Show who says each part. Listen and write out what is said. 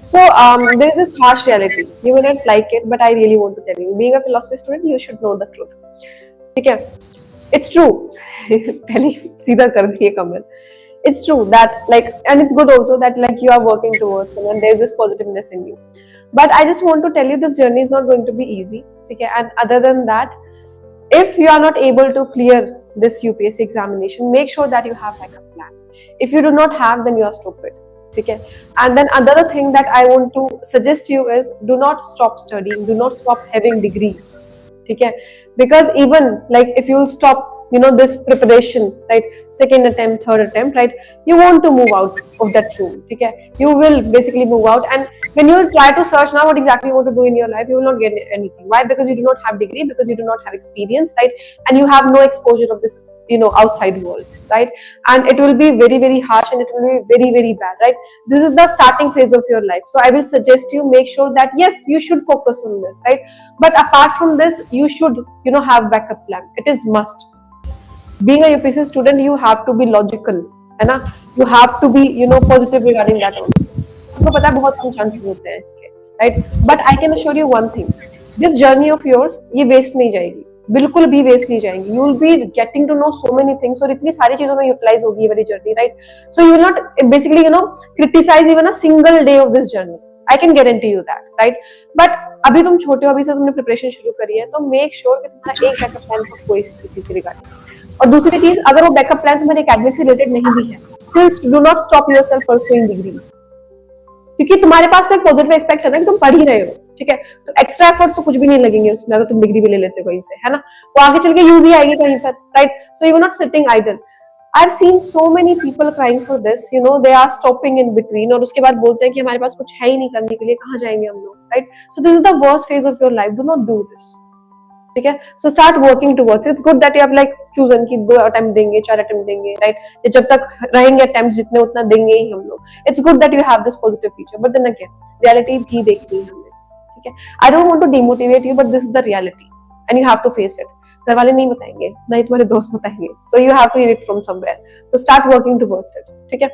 Speaker 1: So there is this harsh reality. You may not like it, but I really want to tell you. Being a philosophy student, you should know the truth. Okay, it's true. सीधा कर दिए कमल. It's true that like, and it's good also that like you are working towards it, and there's this positiveness in you. But I just want to tell you, this journey is not going to be easy. Okay, and other than that, if you are not able to clear this UPSC examination, make sure that you have like a plan. If you do not have, then you are stupid. Okay, and then another thing that I want to suggest you is, do not stop studying, do not stop having degrees. Okay, because even like if you stop, this preparation, right, second attempt, third attempt, right, you want to move out of that room. Okay, you will basically move out, and when you try to search now what exactly you want to do in your life, you will not get anything. Why? Because you do not have degree, because you do not have experience, right, and you have no exposure of this, outside world, right, and it will be very very harsh, and it will be very very bad, right. This is the starting phase of your life, so I will suggest you, make sure that yes, you should focus on this, right, but apart from this, you should, have backup plan. It is must. Being a UPSC student, you have to be logical, है ना, you have to be, positive regarding that also. आपको पता है बहुत कम chances होते हैं इसके, right, but I can assure you one thing, this journey of yours ये waste नहीं जाएगी, बिल्कुल भी वेस्ट नहीं जाएंगी. You will be getting to know so many things, और इतनी सारी चीजों में यूटिलाइज होगी ये वाली journey, right. So you will not basically criticise even a single day of this journey. I can guarantee you that, right. But अभी तुम छोटे हो, अभी से तुमने प्रिपरेशन शुरू करी है, तो मेक श्योर कि तुम्हारा एक बैकअप प्लान हो कोई चीज के रिगार्डिंग. और दूसरी चीज, अगर वो बैकअप प्लान तुम्हारे एकेडमिक से रिलेटेड नहीं भी है, still do not stop yourself pursuing degrees, क्योंकि तुम्हारे पास तो एक पॉजिटिव एस्पेक्ट है ना कि तुम पढ़ ही रहे हो, ठीक है. तो एक्स्ट्रा एफर्ट्स तो कुछ भी नहीं लगेंगे उसमें, अगर तुम डिग्री भी ले लेते हो कहीं से, है ना, वो आगे चल के यूज ही आएगी कहीं पर, right. So you are not sitting idle. I have seen so many people crying for this, they are stopping in between, और उसके बाद बोलते हैं कि हमारे पास कुछ है ही नहीं करने के लिए, कहाँ जाएंगे हम लोग, right. So this is the worst phase of your life. Do not do this, ठीक है. So start working towards. It's good that you have like chosen कि 2 अटेम्प्ट देंगे, 4 अटेम्प्ट देंगे, राइट. जब तक रहेंगे अटेम्प्ट जितने, उतना देंगे ही हम लोग. It's good that you have this positive feature, but then again reality भी देखनी है हमें, ठीक है. I don't want to demotivate you, but this is the reality and you have to face it. घर वाले नहीं बताएंगे, ना ही तुम्हारे दोस्त बताएंगे, so you have to hear it from somewhere. तो स्टार्ट वर्किंग टुवर्ड्स इट, ठीक है.